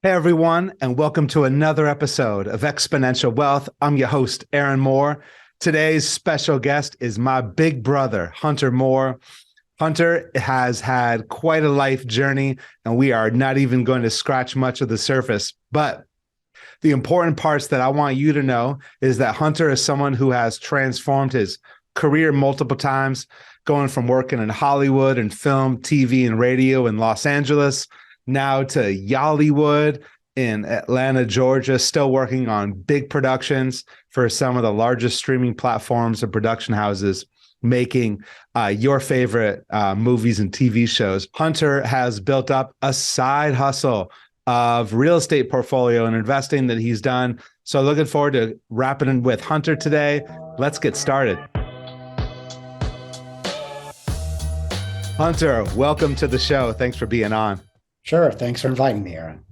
Hey everyone, and welcome to another episode of Exponential Wealth. I'm your host, Aaron Moore. Today's special guest is my big brother, Hunter Moore. Hunter has had quite a life journey, and we are not even going to scratch much of the surface. But the important parts that I want you to know is that Hunter is someone who has transformed his career multiple times, going from working in Hollywood and film, TV, and radio in Los Angeles, now to Yollywood in Atlanta, Georgia, still working on big productions for some of the largest streaming platforms and production houses, making your favorite movies and TV shows. Hunter has built up a side hustle of real estate portfolio and investing that he's done. So looking forward to wrapping in with Hunter today. Let's get started. Hunter, welcome to the show. Thanks for being on. Sure. Thanks for inviting me, Aaron.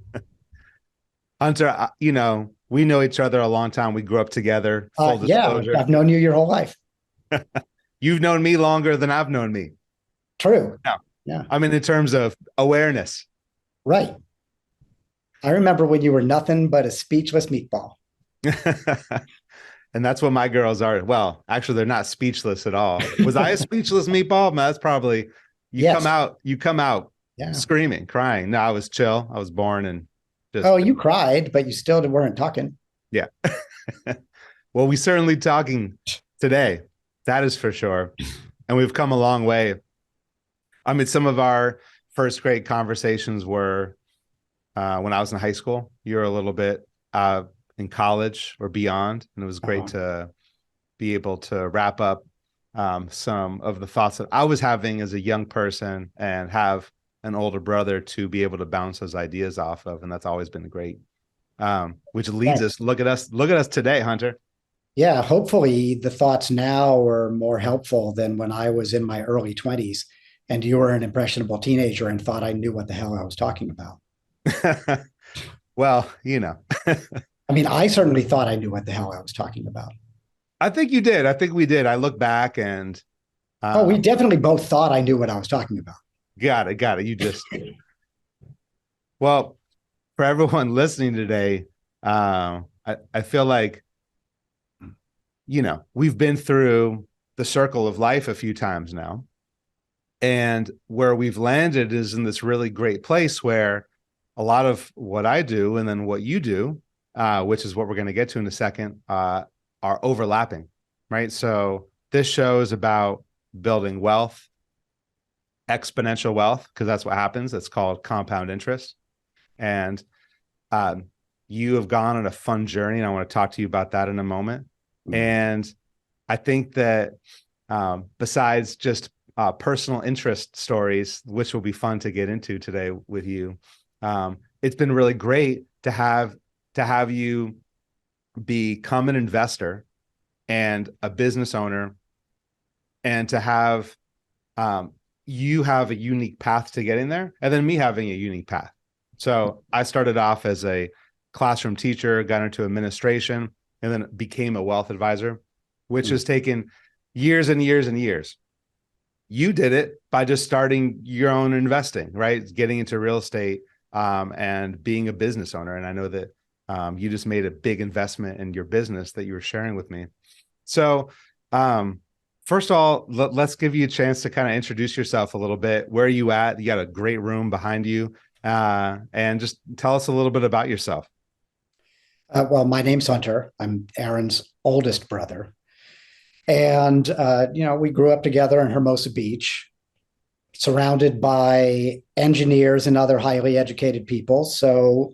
Hunter, we know each other a long time. We grew up together. Full disclosure. I've known you your whole life. You've known me longer than I've known me. True. Yeah. I mean, in terms of awareness. Right. I remember when you were nothing but a speechless meatball. And that's what my girls are. Well, actually, they're not speechless at all. Was I a speechless meatball? That's probably, you come out screaming, crying. No, I was chill. I was born and just. Oh, you cried, but you still weren't talking. Yeah. Well, we certainly talking today. That is for sure. And we've come a long way. I mean, some of our first grade conversations were when I was in high school. You were a little bit in college or beyond. And it was great to be able to wrap up some of the thoughts that I was having as a young person and have an older brother to be able to bounce those ideas off of. And that's always been great. Which leads us, look at us today, Hunter. Yeah. Hopefully the thoughts now are more helpful than when I was in my early 20s and you were an impressionable teenager and thought I knew what the hell I was talking about. Well, I mean, I certainly thought I knew what the hell I was talking about. I think you did. I think we did. I look back and. We definitely both thought I knew what I was talking about. Got it. You just. Well, for everyone listening today, I feel like, we've been through the circle of life a few times now. And where we've landed is in this really great place where a lot of what I do and then what you do, which is what we're going to get to in a second, are overlapping, right? So this show is about building wealth, exponential wealth, because that's what happens. It's called compound interest. And you have gone on a fun journey, and I want to talk to you about that in a moment. Mm-hmm. And I think that besides just personal interest stories, which will be fun to get into today with you, it's been really great to have you become an investor and a business owner, and to have you have a unique path to getting there, and then me having a unique path. So I started off as a classroom teacher, got into administration, and then became a wealth advisor, which has taken years and years and years. You did it by just starting your own investing, right? Getting into real estate and being a business owner. And I know that you just made a big investment in your business that you were sharing with me. So first of all, let's give you a chance to kind of introduce yourself a little bit. Where are you at? You got a great room behind you. And just tell us a little bit about yourself. Well, my name's Hunter. I'm Aaron's oldest brother. And, we grew up together in Hermosa Beach, surrounded by engineers and other highly educated people. So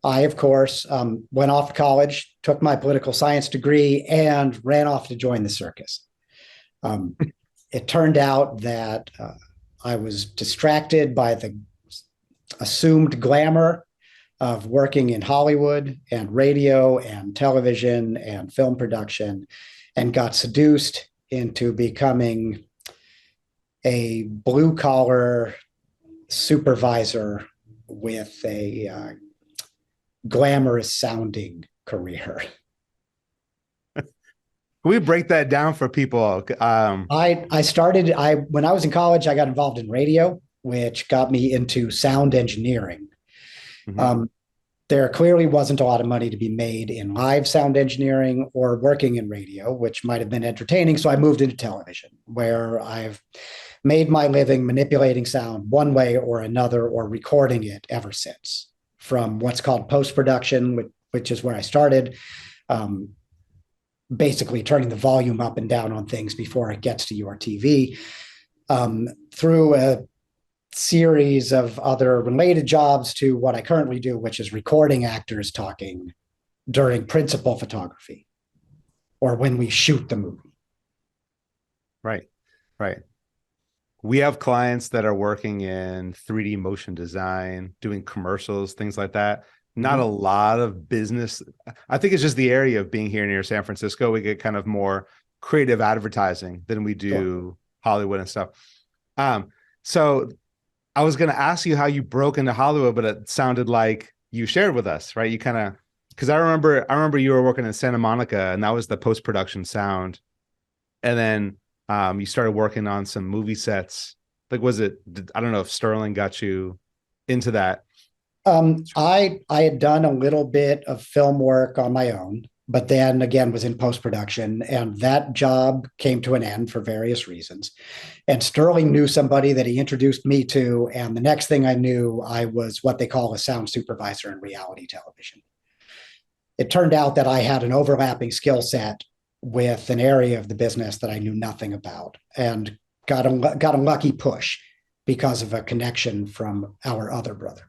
I, of course, went off to college, took my political science degree, and ran off to join the circus. It turned out that I was distracted by the assumed glamour of working in Hollywood and radio and television and film production, and got seduced into becoming a blue-collar supervisor with a glamorous-sounding career. Can we break that down for people? When I was in college, I got involved in radio, which got me into sound engineering. Mm-hmm. there clearly wasn't a lot of money to be made in live sound engineering or working in radio, which might have been entertaining. So I moved into television, where I've made my living manipulating sound one way or another or recording it ever since. From what's called post production, which is where I started, um, basically turning the volume up and down on things before it gets to your TV, through a series of other related jobs to what I currently do, which is recording actors talking during principal photography or when we shoot the movie. Right. Right. We have clients that are working in 3D motion design, doing commercials, things like that. Not a Mhm. lot of business. I think it's just the area of being here near San Francisco. We get kind of more creative advertising than we Sure. do Hollywood and stuff. Um, so I was going to ask you how you broke into Hollywood, but it sounded like you shared with us, right? You kind of, because I remember you were working in Santa Monica, and that was the post production sound, and then you started working on some movie sets. Like, was it? I don't know if Sterling got you into that. I had done a little bit of film work on my own, but then again was in post production, and that job came to an end for various reasons. And Sterling knew somebody that he introduced me to, and the next thing I knew, I was what they call a sound supervisor in reality television. It turned out that I had an overlapping skill set with an area of the business that I knew nothing about, and got a lucky push because of a connection from our other brother.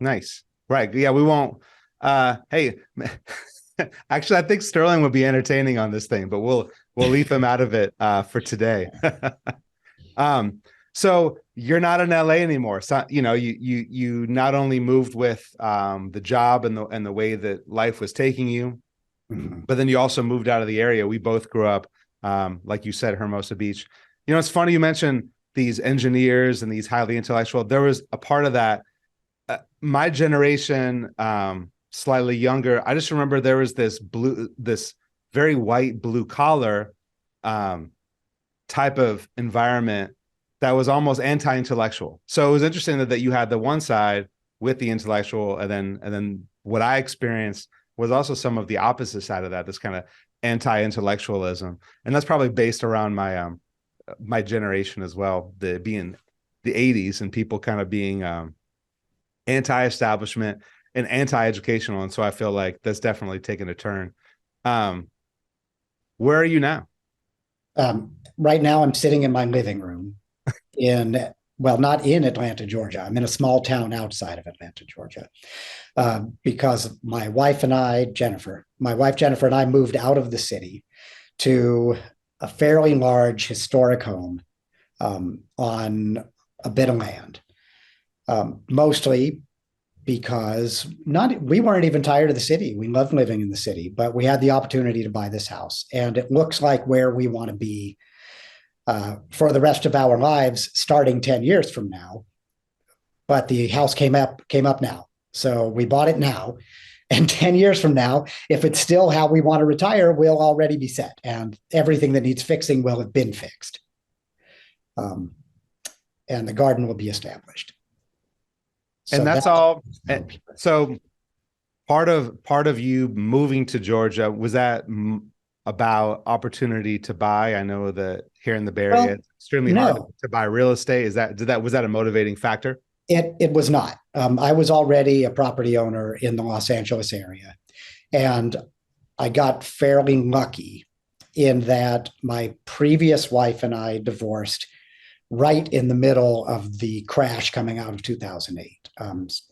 Nice, right? Yeah, we won't. Hey, actually, I think Sterling would be entertaining on this thing, but we'll leave him out of it for today. Um, so you're not in LA anymore. So, you not only moved with the job and the way that life was taking you, Mhm. but then you also moved out of the area. We both grew up, like you said, Hermosa Beach. It's funny you mentioned these engineers and these highly intellectual. There was a part of that. My generation, slightly younger. I just remember there was this very white blue collar um, type of environment that was almost anti-intellectual. So it was interesting that you had the one side with the intellectual, and then what I experienced was also some of the opposite side of that, this kind of anti-intellectualism, and that's probably based around my generation as well, the being the 80s and people kind of being anti-establishment and anti-educational, and so I feel like that's definitely taken a turn. Um, where are you now? Right now, I'm sitting in my living room in, well, not in Atlanta, Georgia. I'm in a small town outside of Atlanta, Georgia, because my wife Jennifer, and I moved out of the city to a fairly large historic home on a bit of land, mostly because not we weren't even tired of the city. We loved living in the city, but we had the opportunity to buy this house, and it looks like where we want to be for the rest of our lives, starting 10 years from now. But the house came up now, so we bought it now. And 10 years from now, if it's still how we want to retire, we'll already be set, and everything that needs fixing will have been fixed. Um, and the garden will be established. And So that's that's all. So part of you moving to Georgia, was that about opportunity to buy? I know that here in the Bay Area, well, it's extremely hard no, to buy real estate. Was that a motivating factor? it was not. I was already a property owner in the Los Angeles area, and I got fairly lucky in that my previous wife and I divorced right in the middle of the crash coming out of 2008.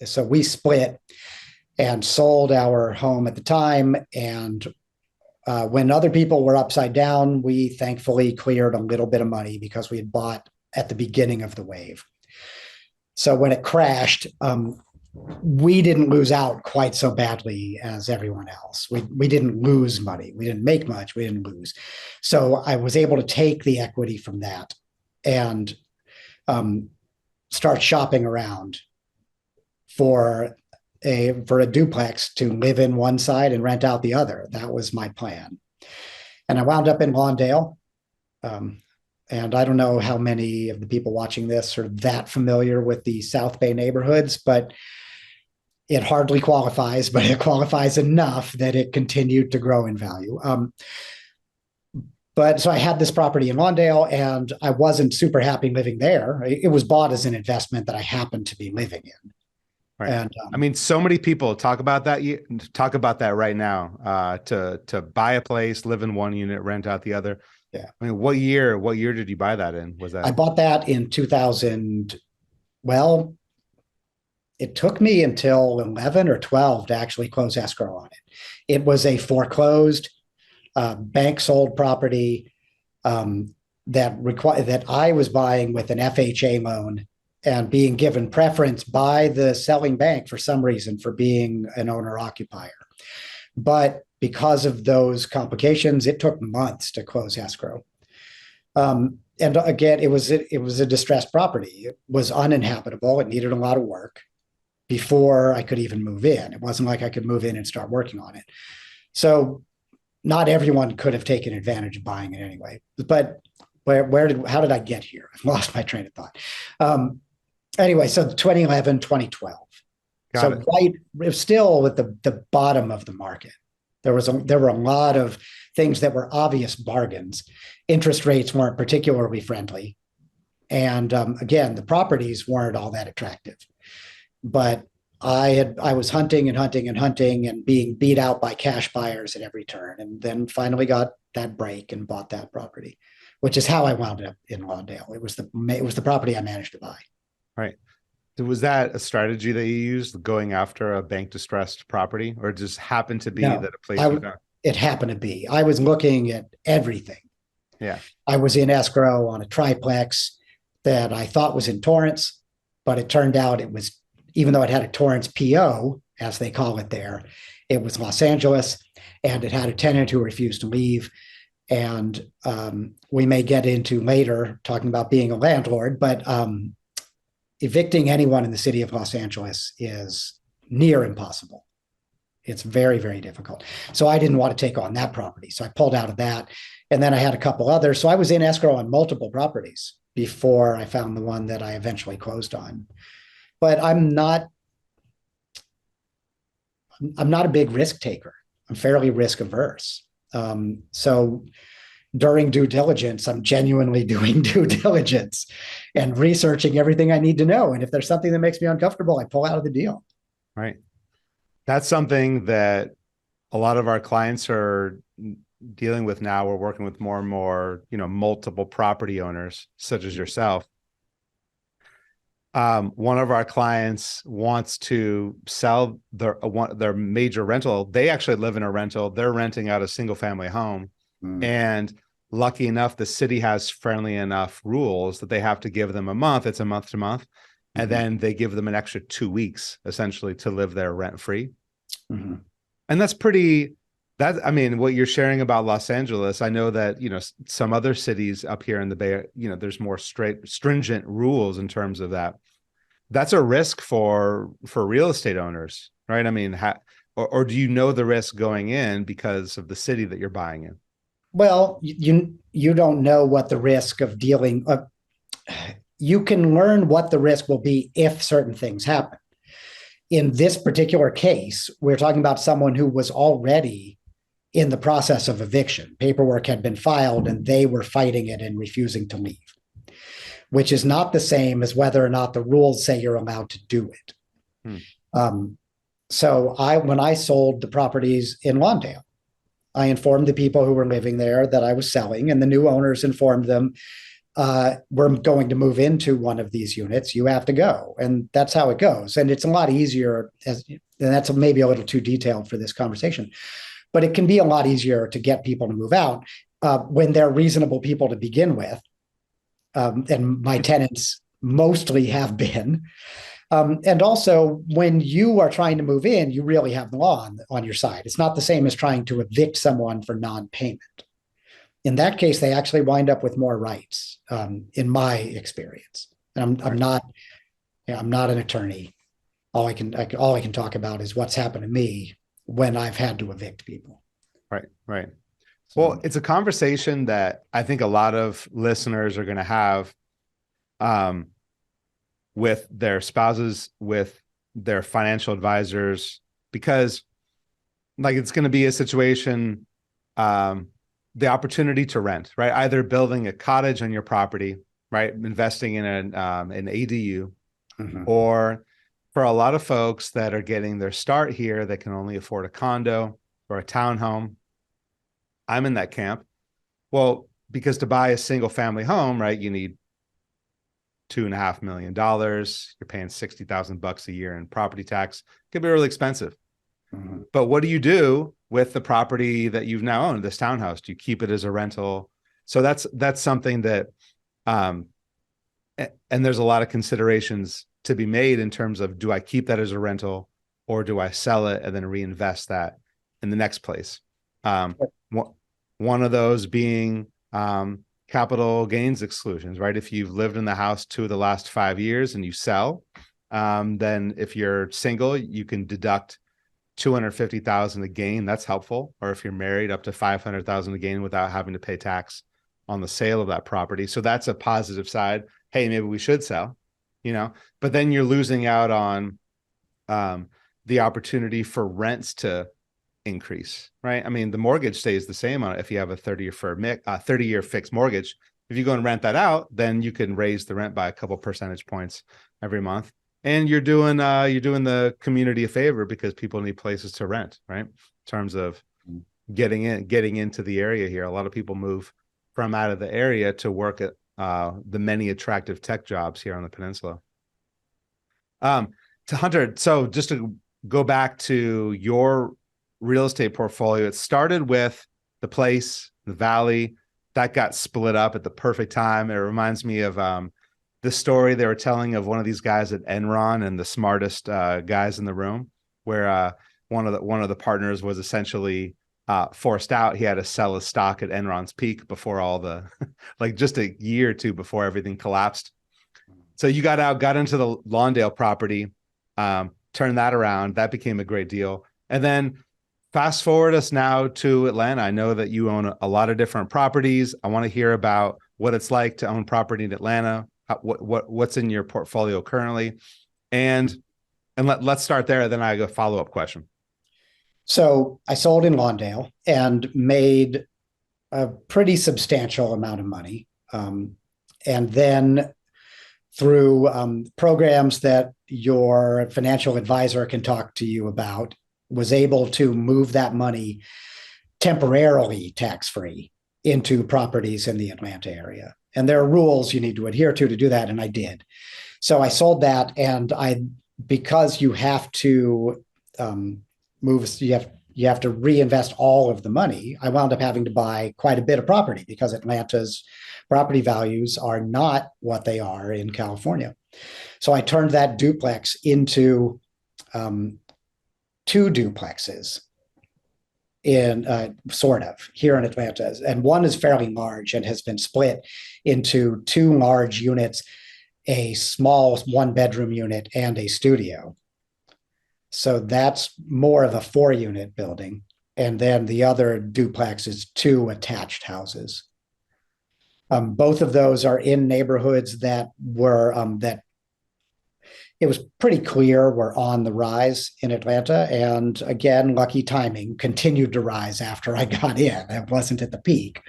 So we split and sold our home at the time. And when other people were upside down, we thankfully cleared a little bit of money because we had bought at the beginning of the wave. So when it crashed, we didn't lose out quite so badly as everyone else. We didn't lose money. We didn't make much. We didn't lose. So I was able to take the equity from that and um, start shopping around for a duplex to live in one side and rent out the other. That was my plan. And I wound up in Lawndale. Um, and I don't know how many of the people watching this are that familiar with the South Bay neighborhoods, but It hardly qualifies, but it qualifies enough that it continued to grow in value. But so I had this property in Lawndale, and I wasn't super happy living there. It was bought as an investment that I happened to be living in. Right. And I mean, so many people talk about that. Talk about that right now. To buy a place, live in one unit, rent out the other. yeah, I mean, what year did you buy that in? Was I that bought that in 2000. Well, it took me until 11 or 12 to actually close escrow on it. It was a foreclosed, bank sold property, that I was buying with an FHA loan and being given preference by the selling bank for some reason for being an owner occupier. But because of those complications, it took months to close escrow. And again, it was a distressed property. It was uninhabitable. It needed a lot of work before I could even move in. It wasn't like I could move in and start working on it. So not everyone could have taken advantage of buying it anyway. But how did I get here? I've lost my train of thought. Anyway, so 2011, 2012. got So it? right, it was still at the bottom of the market. There were a lot of things that were obvious bargains. Interest rates weren't particularly friendly, and again, the properties weren't all that attractive. But I was hunting and hunting and hunting and being beat out by cash buyers at every turn, and then finally got that break and bought that property, which is how I wound up in Lawndale. It was the property I managed to buy. Right. Was that a strategy that you used going after a bank distressed property, or just happened to be No, that a place you found? it happened to be. I was looking at everything. Yeah. I was in escrow on a triplex that I thought was in Torrance, but it turned out it was, even though it had a Torrance PO, as they call it there, it was Los Angeles, and it had a tenant who refused to leave. And we may get into later talking about being a landlord, but evicting anyone in the city of Los Angeles is near impossible. It's very, very difficult. So I didn't want to take on that property. So I pulled out of that. And then I had a couple others. So I was in escrow on multiple properties before I found the one that I eventually closed on. But I'm not a big risk taker. I'm fairly risk averse. So during due diligence, I'm genuinely doing due diligence and researching everything I need to know. And if there's something that makes me uncomfortable, I pull out of the deal. Right. That's something that a lot of our clients are dealing with now. We're working with more and more, multiple property owners, such as yourself. One of our clients wants to sell their major rental. They actually live in a rental. They're renting out a single family home. Mm. And lucky enough, the city has friendly enough rules that they have to give them a month. It's a month to month. And Mm-hmm. then they give them an extra 2 weeks essentially to live there rent free. Mm-hmm. And I mean, what you're sharing about Los Angeles, I know that, some other cities up here in the Bay, there's more stringent rules in terms of that. That's a risk for real estate owners, right? I mean, or do you know the risk going in because of the city that you're buying in? Well, you don't know what the risk of dealing. You can learn what the risk will be if certain things happen. In this particular case, we're talking about someone who was already in the process of eviction. Paperwork had been filed and they were fighting it and refusing to leave, which is not the same as whether or not the rules say you're allowed to do it. Hmm. So when I sold the properties in Lawndale, I informed the people who were living there that I was selling, and the new owners informed them, we're going to move into one of these units. You have to go. And that's how it goes. And it's a lot easier, and that's maybe a little too detailed for this conversation, but it can be a lot easier to get people to move out when they're reasonable people to begin with. And my tenants mostly have been. And also, when you are trying to move in, you really have the law on your side. It's not the same as trying to evict someone for non-payment. In that case, they actually wind up with more rights, in my experience. And I'm not an attorney. All I can talk about is what's happened to me when I've had to evict people. Right, right. So, Well, it's a conversation that I think a lot of listeners are going to have with their spouses, with their financial advisors, because like it's going to be a situation, um, the opportunity to rent, right? Either building a cottage on your property, right? Investing in an ADU, Mhm. or for a lot of folks that are getting their start here that can only afford a condo or a townhome. I'm in that camp. Well, because to buy a single family home, right, you need $2.5 million. You're paying 60,000 bucks a year in property tax. It could be really expensive. Mhm. But what do you do with the property that you've now owned, this townhouse? Do you keep it as a rental? So that's something that, um, and there's a lot of considerations to be made in terms of, do I keep that as a rental, or do I sell it and then reinvest that in the next place? Um, one of those being, capital gains exclusions, right? If you've lived in the house 2 of the last 5 years and you sell, then if you're single, you can deduct 250,000 a gain. That's helpful. Or if you're married, up to 500,000 a gain without having to pay tax on the sale of that property. So that's a positive side. Hey, maybe we should sell, you know, but then you're losing out on, um, the opportunity for rents to increase, right? I mean, the mortgage stays the same on it if you have a 30-year fixed mortgage. If you go and rent that out, then you can raise the rent by a couple percentage points every month. And you're doing the community a favor, because people need places to rent, right? In terms of getting into the area here. A lot of people move from out of the area to work at, the many attractive tech jobs here on the peninsula. Um, to Hunter, so just to go back to your real estate portfolio, it started with the place, the valley, that got split up at the perfect time. It reminds me of, the story they were telling of one of these guys at Enron and the smartest, guys in the room, where, one of the partners was essentially, forced out. He had to sell his stock at Enron's peak before all the like just a year or two before everything collapsed. So you got out, got into the Lawndale property, turned that around. That became a great deal. And then fast forward us now to Atlanta. I know that you own a lot of different properties. I want to hear about what it's like to own property in Atlanta. What's in your portfolio currently, and let's start there. Then I have a follow up question. So I sold in Lawndale and made a pretty substantial amount of money. And then through programs that your financial advisor can talk to you about, was able to move that money temporarily tax free into properties in the Atlanta area. And there are rules you need to adhere to do that. And I did. So I sold that. And because you have to move, you have to reinvest all of the money. I wound up having to buy quite a bit of property because Atlanta's property values are not what they are in California. So I turned that duplex into two duplexes in sort of here in Atlanta. And one is fairly large and has been split into two large units, a small 1 bedroom unit and a studio. So that's more of a 4 unit building. And then the other duplex is two attached houses. Both of those are in neighborhoods that were that it was pretty clear were on the rise in Atlanta. And again, lucky timing, continued to rise after I got in. It wasn't at the peak.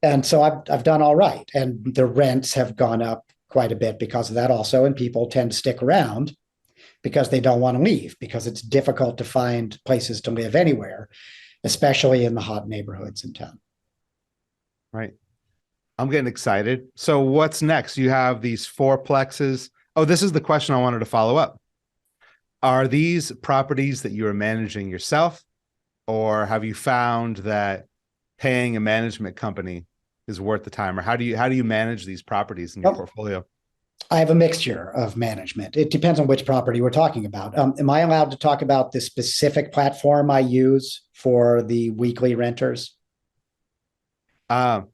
And so I've done all right. And the rents have gone up quite a bit because of that also. And people tend to stick around because they don't want to leave, because it's difficult to find places to live anywhere, especially in the hot neighborhoods in town. Right. I'm getting excited. So what's next? You have these fourplexes. Oh, this is the question I wanted to follow up. Are these properties that you are managing yourself, or have you found that paying a management company is worth the time? Or how do you manage these properties in your Well, portfolio? I have a mixture of management. It depends on which property we're talking about. Am I allowed to talk about the specific platform I use for the weekly renters? Um,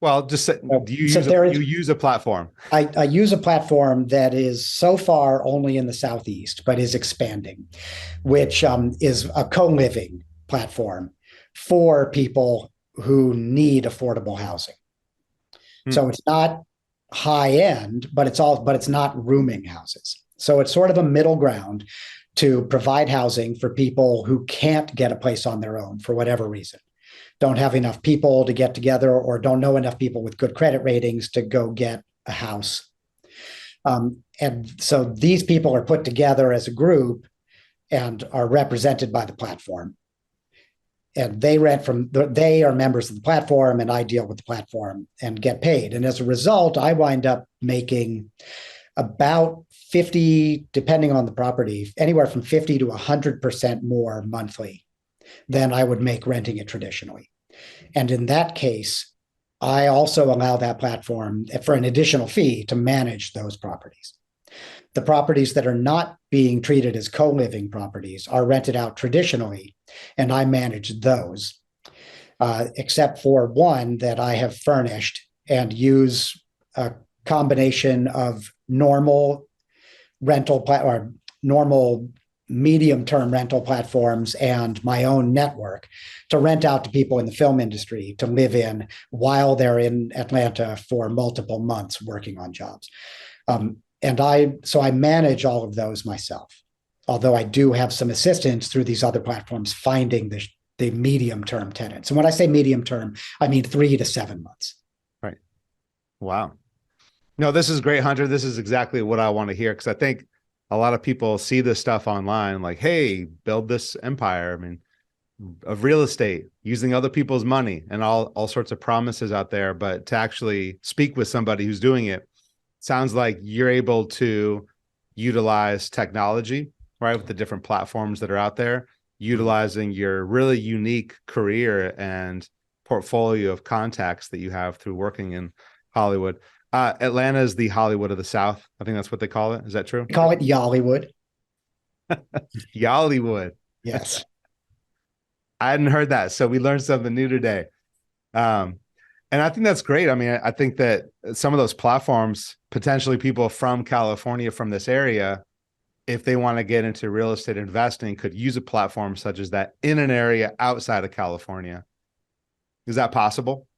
well, just say, So, so there you is, use a platform? I use a platform that is so far only in the Southeast, but is expanding, which is a co-living platform for people who need affordable housing. Hmm. So it's not high end, but it's not rooming houses. So it's sort of a middle ground to provide housing for people who can't get a place on their own for whatever reason, don't have enough people to get together, or don't know enough people with good credit ratings to go get a house. And so these people are put together as a group and are represented by the platform. And they are members of the platform, and I deal with the platform and get paid. And as a result, I wind up making about 50, depending on the property, anywhere from 50 to 100% more monthly than I would make renting it traditionally. And in that case, I also allow that platform for an additional fee to manage those properties. The properties that are not being treated as co-living properties are rented out traditionally, and I manage those, except for one that I have furnished and use a combination of normal or normal medium-term rental platforms and my own network to rent out to people in the film industry to live in while they're in Atlanta for multiple months working on jobs. So I manage all of those myself, although I do have some assistance through these other platforms finding the medium-term tenants. And when I say medium-term, I mean 3 to 7 months. Right. Wow. No, this is great, Hunter. This is exactly what I want to hear, because I think a lot of people see this stuff online like, hey, build this empire. I mean, of real estate using other people's money and all sorts of promises out there. But to actually speak with somebody who's doing it, sounds like you're able to utilize technology, right, with the different platforms that are out there, utilizing your really unique career and portfolio of contacts that you have through working in Hollywood. Atlanta is the Hollywood of the South. I think that's what they call it. Is that true? We call it Yollywood. Yollywood. Yes. I hadn't heard that. So we learned something new today. And I think that's great. I mean, I think that some of those platforms, potentially people from California, from this area, if they want to get into real estate investing, could use a platform such as that in an area outside of California. Is that possible?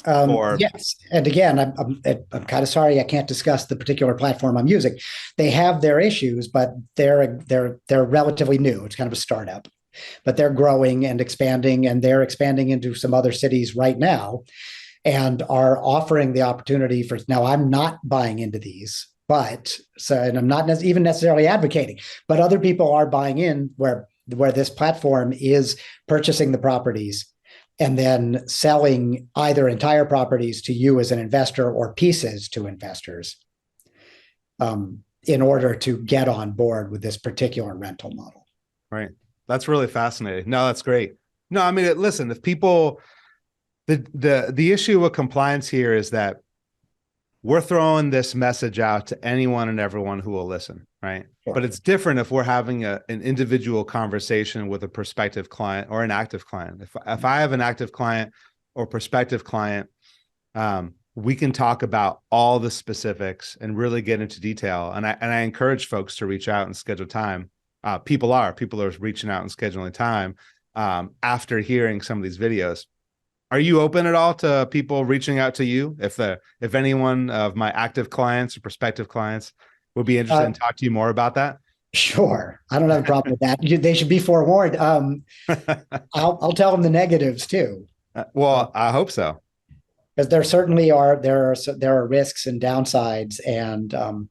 Or yes, and again, I'm kind of sorry I can't discuss the particular platform I'm using. They have their issues, but they're relatively new. It's kind of a startup, but they're growing and expanding, and they're expanding into some other cities right now, and are offering the opportunity for. Now, I'm not buying into these, and I'm not even necessarily advocating, but other people are buying in where this platform is purchasing the properties and then selling either entire properties to you as an investor or pieces to investors, in order to get on board with this particular rental model. Right. That's really fascinating. No, that's great. No, I mean, listen, if people, the issue with compliance here is that we're throwing this message out to anyone and everyone who will listen, right? Sure. But it's different if we're having an individual conversation with a prospective client or an active client. If I have an active client or prospective client, we can talk about all the specifics and really get into detail. And I encourage folks to reach out and schedule time. People are reaching out and scheduling time after hearing some of these videos. Are you open at all to people reaching out to you? If anyone of my active clients or prospective clients would be interested in talk to you more about that? Sure. I don't have a problem with that. They should be forewarned. I'll tell them the negatives too. Well, I hope so. Because there certainly are risks and downsides, and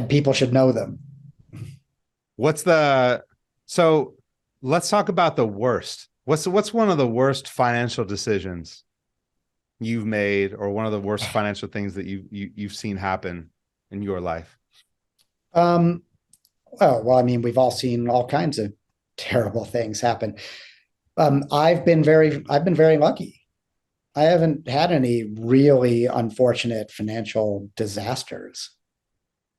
people should know them. So let's talk about the worst. What's one of the worst financial decisions you've made, or one of the worst financial things that you've seen happen in your life? Well, I mean, we've all seen all kinds of terrible things happen. I've been very lucky. I haven't had any really unfortunate financial disasters.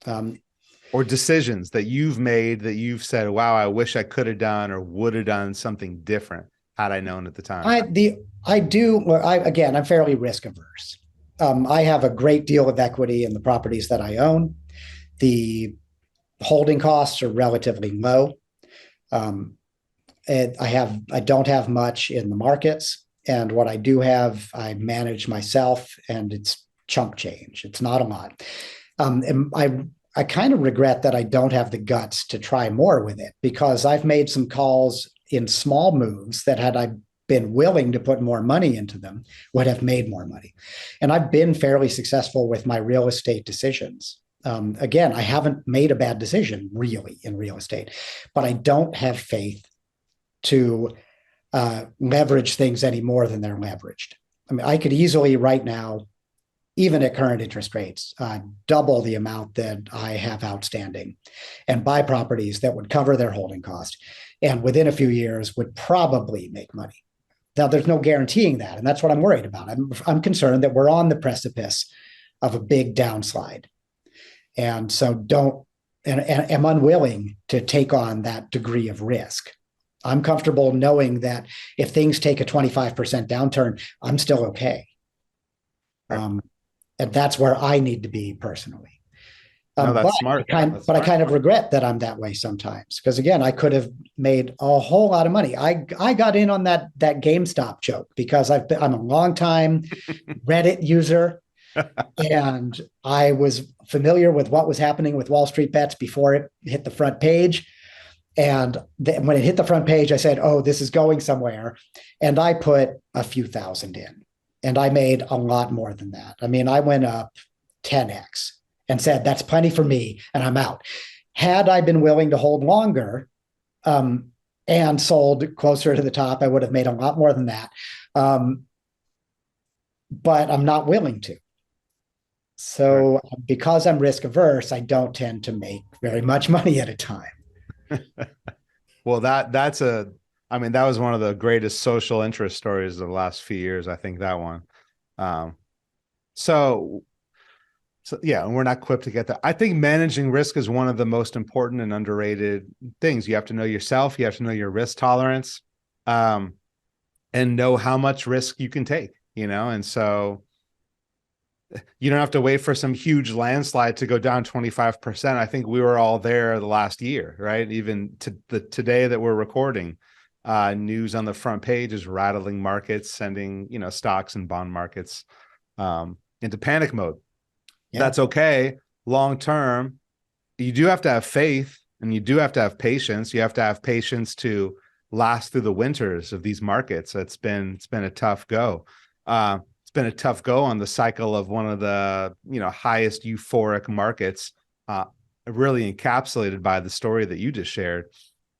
Or decisions that you've made that you've said, wow, I wish I could have done or would have done something different had I known at the time. I'm fairly risk averse. I have a great deal of equity in the properties that I own. The holding costs are relatively low. I don't have much in the markets, and what I do have, I manage myself, and it's chump change. It's not a lot. And I I kind of regret that I don't have the guts to try more with it, because I've made some calls in small moves that, had I been willing to put more money into them, would have made more money. And I've been fairly successful with my real estate decisions. Again, I haven't made a bad decision really in real estate, but I don't have faith to leverage things any more than they're leveraged. I mean, I could easily right now, even at current interest rates, double the amount that I have outstanding and buy properties that would cover their holding cost, and within a few years would probably make money. Now, there's no guaranteeing that, and that's what I'm worried about. I'm concerned that we're on the precipice of a big downslide, and so don't and am unwilling to take on that degree of risk. I'm comfortable knowing that if things take a 25% downturn, I'm still okay. Right. And that's where I need to be personally. No, But that's smart. That's I smart. kind of regret that I'm that way sometimes, because again, I could have made a whole lot of money. I got in on that GameStop joke because I'm a long time Reddit user, and I was familiar with what was happening with Wall Street Bets before it hit the front page. And when it hit the front page, I said, "Oh, this is going somewhere," and I put a few thousand in, and I made a lot more than that. I mean, I went up 10x and said, "That's plenty for me," and I'm out. Had I been willing to hold longer, and sold closer to the top, I would have made a lot more than that. Um, but I'm not willing to. Right. So because I'm risk averse, I don't tend to make very much money at a time. Well, that's a, I mean, that was one of the greatest social interest stories of the last few years. I think that one. Um, so, so yeah, and we're not equipped to get that. I think managing risk is one of the most important and underrated things. You have to know yourself. You have to know your risk tolerance, um, and know how much risk you can take, and so you don't have to wait for some huge landslide to go down 25%. I think we were all there the last year, right? Even to today that we're recording, news on the front page is rattling markets, sending, stocks and bond markets into panic mode. Yeah. That's okay. Long term, you do have to have faith, and you do have to have patience. You have to have patience to last through the winters of these markets. It's been a tough go. It's been a tough go on the cycle of one of the highest euphoric markets, really encapsulated by the story that you just shared,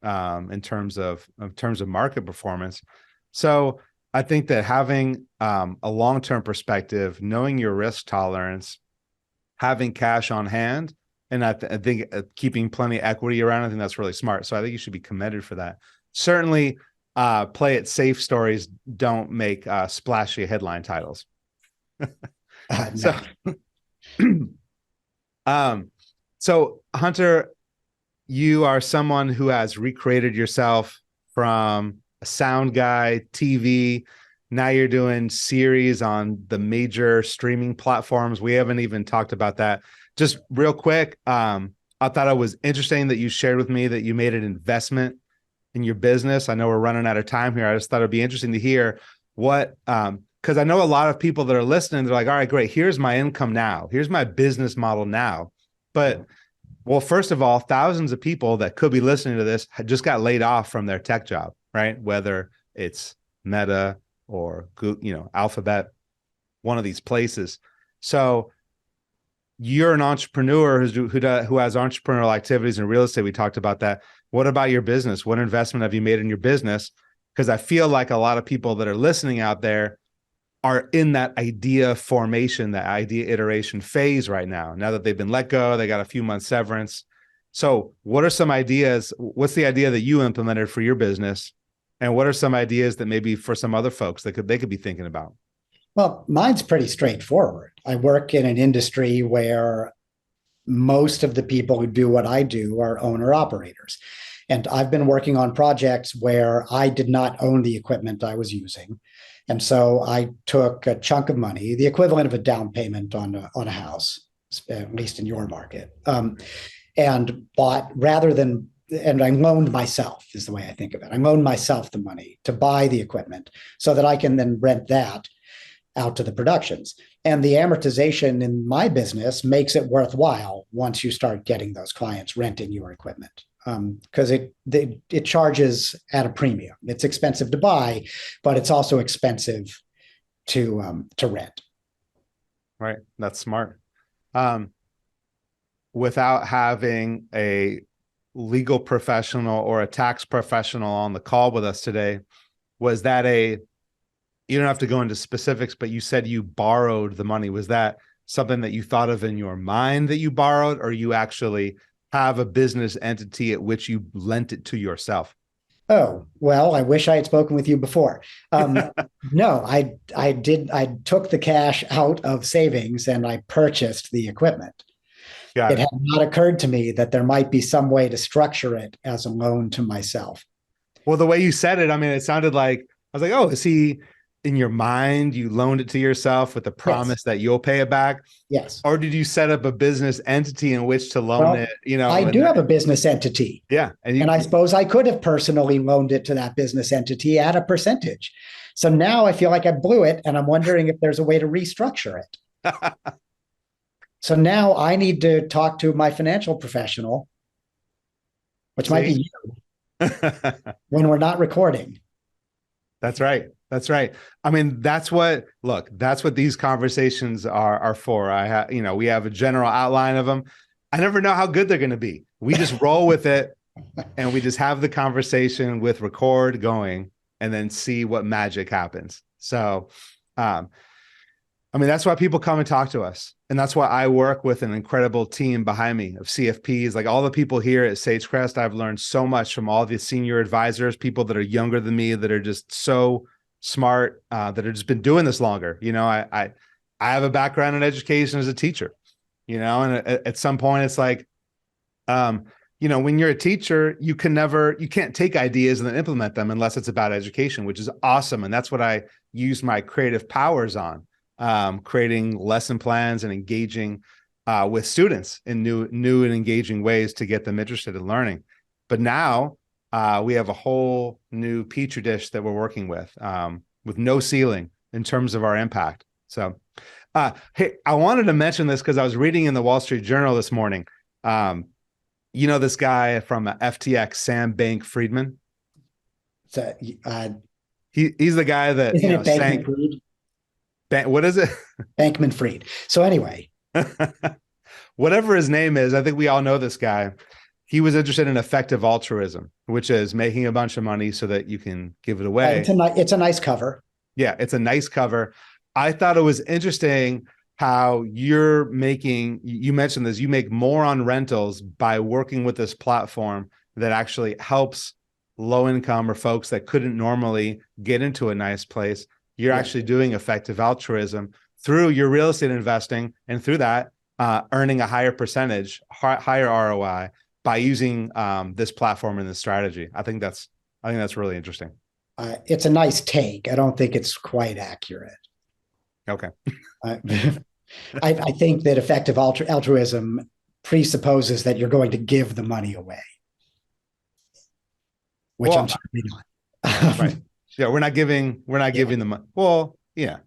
in terms of market performance. So I think that having a long-term perspective, knowing your risk tolerance, having cash on hand, and I think keeping plenty of equity around, I think that's really smart. So I think you should be commended for that. Certainly, play it safe stories don't make splashy headline titles. So, so Hunter, you are someone who has recreated yourself from a sound guy, TV. Now you're doing series on the major streaming platforms. We haven't even talked about that. Just real quick, I thought it was interesting that you shared with me that you made an investment in your business. I know we're running out of time here. I just thought it'd be interesting to hear what, because I know a lot of people that are listening, they're like, all right, great. Here's my income now. Here's my business model now. But well, first of all, thousands of people that could be listening to this just got laid off from their tech job, right? Whether it's Meta or Alphabet, one of these places. So you're an entrepreneur who has entrepreneurial activities in real estate. We talked about that. What about your business? What investment have you made in your business? Because I feel like a lot of people that are listening out there are in that idea formation, that idea iteration phase right now. Now that they've been let go, they got a few months severance. So what are some ideas? What's the idea that you implemented for your business? And what are some ideas that maybe for some other folks that they could be thinking about? Well, mine's pretty straightforward. I work in an industry where most of the people who do what I do are owner operators. And I've been working on projects where I did not own the equipment I was using. And so I took a chunk of money, the equivalent of a down payment on a house, at least in your market, and bought and I loaned myself, is the way I think of it. I loaned myself the money to buy the equipment so that I can then rent that out to the productions. And the amortization in my business makes it worthwhile once you start getting those clients renting your equipment, because it charges at a premium. It's expensive to buy, but it's also expensive to rent. Right. That's smart. Um, Without having a legal professional or a tax professional on the call with us today, was that you don't have to go into specifics, but you said you borrowed the money. Was that something that you thought of in your mind that you borrowed, or you actually have a business entity at which you lent it to yourself? Oh, well, I wish I had spoken with you before. No, I took the cash out of savings and I purchased the equipment. Got It it. had not occurred to me that there might be some way to structure it as a loan to myself. Well, the way you said it, I mean, it sounded like I was like, oh, is he in your mind? You loaned it to yourself with the Yes, promise that you'll pay it back, yes. or did you set up a business entity in which to loan it? Well, I do have a business entity, Yeah, and and I suppose I could have personally loaned it to that business entity at a percentage. So now I feel like I blew it, and I'm wondering if there's a way to restructure it. So now I need to talk to my financial professional, which might see, be when we're not recording. that's right. That's right. I mean, that's what these conversations are for. We have a general outline of them. I never know how good they're going to be. We just roll with it and we just have the conversation with record going and then see what magic happens. So, um, I mean, that's why people come and talk to us. And that's why I work with an incredible team behind me of CFPs. Like all the people here at Sagecrest, I've learned so much from all the senior advisors, people that are younger than me, that are just so smart, that have just been doing this longer. I have a background in education as a teacher, and at some point it's like, when you're a teacher, you can't take ideas and then implement them unless it's about education, which is awesome. And that's what I use my creative powers on. Creating lesson plans and engaging with students in new and engaging ways to get them interested in learning. But now we have a whole new petri dish that we're working with no ceiling in terms of our impact. So, hey, I wanted to mention this because I was reading in the Wall Street Journal this morning. This guy from FTX, Sam Bankman-Fried. So, He's the guy that isn't it sank. Bankman-Fried? What is it? Bankman-Fried. So anyway, Whatever his name is, I think we all know this guy. He was interested in effective altruism, which is making a bunch of money so that you can give it away. it's a nice cover. Yeah, it's a nice cover. I thought it was interesting how you mentioned this, you make more on rentals by working with this platform that actually helps low income or folks that couldn't normally get into a nice place. You're actually doing effective altruism through your real estate investing, and through that, earning a higher percentage, higher ROI by using this platform and this strategy. I think that's really interesting. It's a nice take. I don't think it's quite accurate. Okay. I think that effective altruism presupposes that you're going to give the money away, which I'm certainly not. Right. Yeah, we're not giving the money. Well, yeah.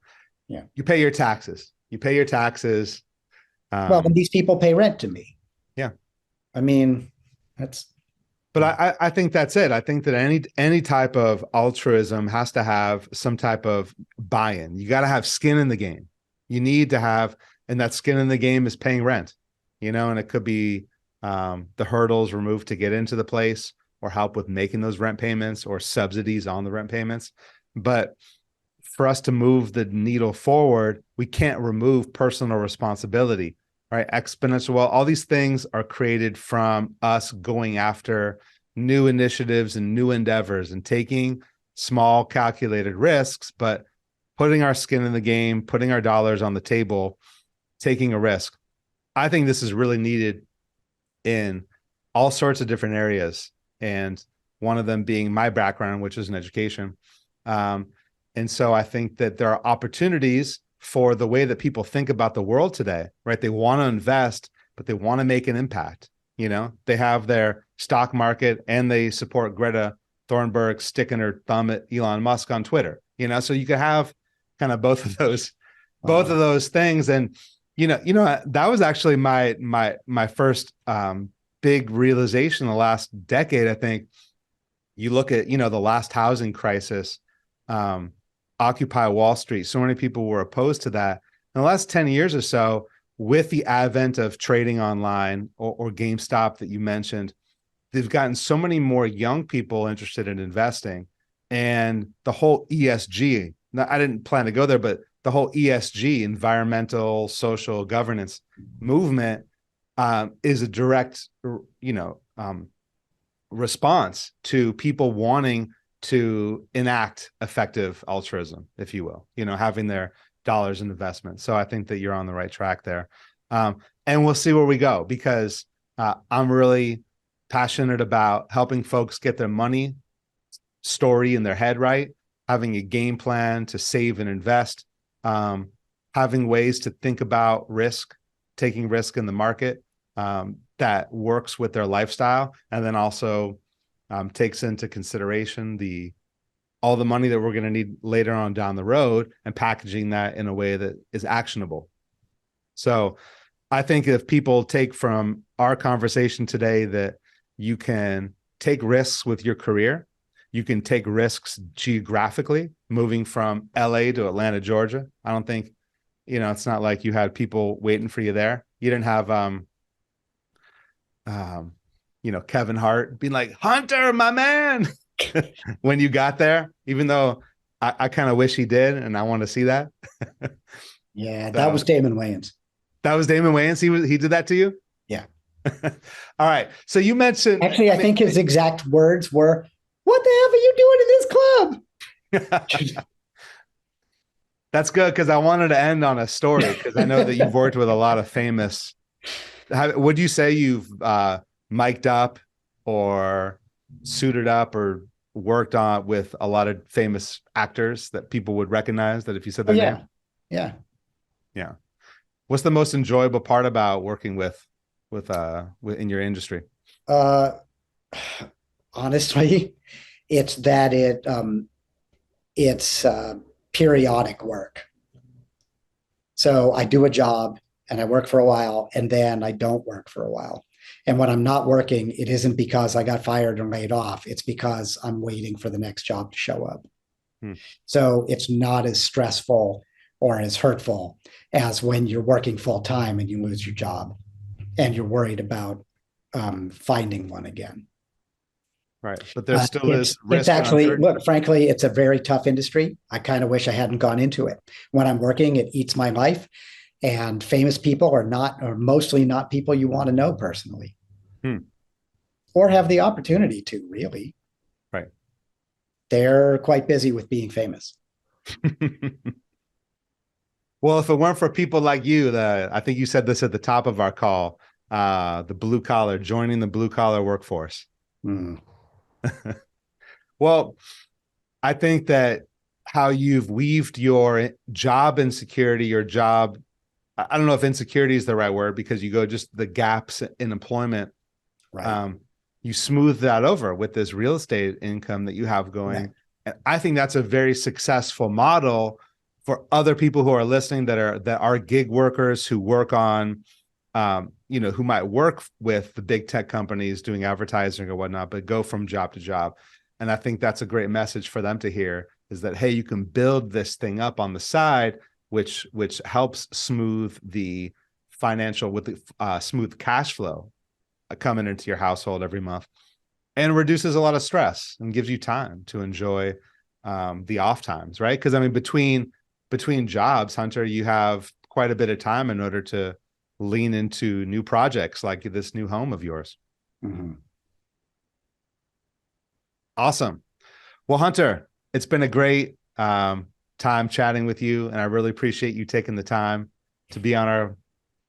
Yeah. You pay your taxes. Well, and these people pay rent to me. Yeah. I mean, that's. But I think that's it. I think that any type of altruism has to have some type of buy-in. You got to have skin in the game. You need to have, and that skin in the game is paying rent, and it could be the hurdles removed to get into the place, or help with making those rent payments, or subsidies on the rent payments. But for us to move the needle forward, we can't remove personal responsibility, right? Exponential. Well, all these things are created from us going after new initiatives and new endeavors and taking small calculated risks, but putting our skin in the game, putting our dollars on the table, taking a risk. I think this is really needed in all sorts of different areas. And one of them being my background, which is in education. And so I think that there are opportunities for the way that people think about the world today, right? They want to invest, but they want to make an impact. They have their stock market and they support Greta Thunberg sticking her thumb at Elon Musk on Twitter, so you could have kind of both Uh, of those things. And that was actually my first big realization in the last decade. I think you look at the last housing crisis, um, Occupy Wall Street. So many people were opposed to that. In the last 10 years or so, with the advent of trading online or GameStop that you mentioned, they've gotten so many more young people interested in investing, and the whole ESG. Now, I didn't plan to go there, but the whole ESG, environmental, social governance movement, is a direct, response to people wanting to enact effective altruism, if you will, having their dollars in investment. So I think that you're on the right track there. And we'll see where we go, because I'm really passionate about helping folks get their money story in their head right, having a game plan to save and invest, having ways to think about risk, taking risk in the market, that works with their lifestyle, and then also takes into consideration all the money that we're going to need later on down the road, and packaging that in a way that is actionable. So I think if people take from our conversation today that you can take risks with your career, you can take risks geographically, moving from LA to Atlanta, Georgia. I don't think, it's not like you had people waiting for you there. You didn't have, Kevin Hart being like, Hunter, my man, when you got there, even though I kind of wish he did, and I want to see that. yeah, that was So Damon Wayans. that was Damon Wayans. He did that to you. Yeah. All right. So you mentioned, Actually, I think his exact words were, "What the hell are you doing in this club?" that's good, because I wanted to end on a story, because I know that you've worked with a lot of famous. Would you say you've mic'd up or suited up or worked on with a lot of famous actors that people would recognize that if you said Oh their name? yeah, yeah. Yeah. What's the most enjoyable part about working with in your industry? Uh, honestly, it's that it's periodic work. So I do a job and I work for a while, and then I don't work for a while. And when I'm not working, it isn't because I got fired or laid off. It's because I'm waiting for the next job to show up. Hmm. So it's not as stressful or as hurtful as when you're working full time and you lose your job and you're worried about finding one again. Right. But there still is It's risk and actually, uncertainty. look, frankly, it's a very tough industry. I kind of wish I hadn't gone into it. When I'm working, it eats my life. And famous people are mostly not people you want to know personally Hmm. or have the opportunity to, really. Right. They're quite busy with being famous. Well, if it weren't for people like you, I think you said this at the top of our call, the blue collar, joining the blue collar workforce. Mm. Well, I think that how you've weaved your job insecurity, your job, I don't know if insecurity is the right word, because you go just the gaps in employment. Right. Um, you smooth that over with this real estate income that you have going. Right. And I think that's a very successful model for other people who are listening, that are gig workers who work on, who might work with the big tech companies doing advertising or whatnot, but go from job to job. And I think that's a great message for them to hear, is that, hey, you can build this thing up on the side, which helps smooth the financial, with the smooth cash flow coming into your household every month, and reduces a lot of stress and gives you time to enjoy the off times, right? Because I mean, between jobs, Hunter, you have quite a bit of time in order to lean into new projects like this new home of yours. Mm-hmm. Awesome. Well, Hunter, it's been a great time chatting with you, and I really appreciate you taking the time to be on our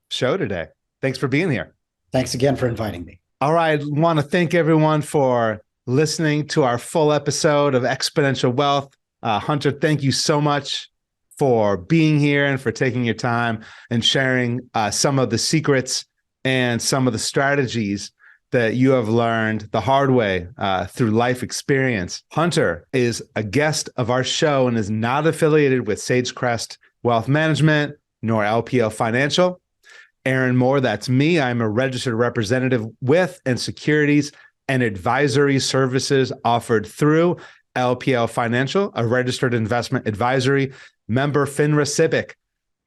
show today. Thanks for being here. Thanks again for inviting me. All right. I want to thank everyone for listening to our full episode of Exponential Wealth. Hunter, thank you so much for being here and for taking your time and sharing some of the secrets and some of the strategies that you have learned the hard way through life experience. Hunter is a guest of our show and is not affiliated with Sagecrest Wealth Management nor LPL Financial. Aaron Moore, that's me. I'm a registered representative with and securities and advisory services offered through LPL Financial, a registered investment advisory member, FINRA Civic.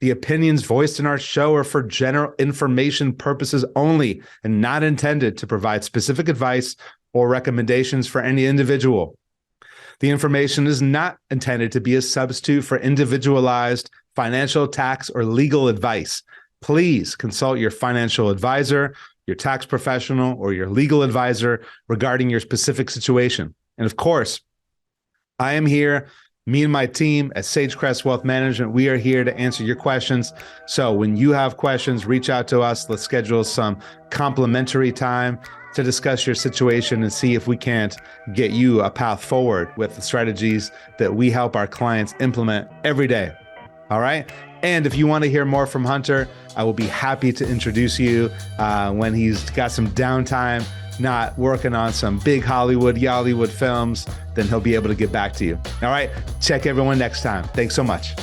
The opinions voiced in our show are for general information purposes only and not intended to provide specific advice or recommendations for any individual. The information is not intended to be a substitute for individualized financial, tax, or legal advice. Please consult your financial advisor, your tax professional, or your legal advisor regarding your specific situation. And of course, I am here. Me and my team at Sagecrest Wealth Management, we are here to answer your questions. So when you have questions, reach out to us. Let's schedule some complimentary time to discuss your situation and see if we can't get you a path forward with the strategies that we help our clients implement every day. All right. And if you want to hear more from Hunter, I will be happy to introduce you when he's got some downtime, not working on some big Hollywood films, then he'll be able to get back to you. All right. Check everyone next time. Thanks so much.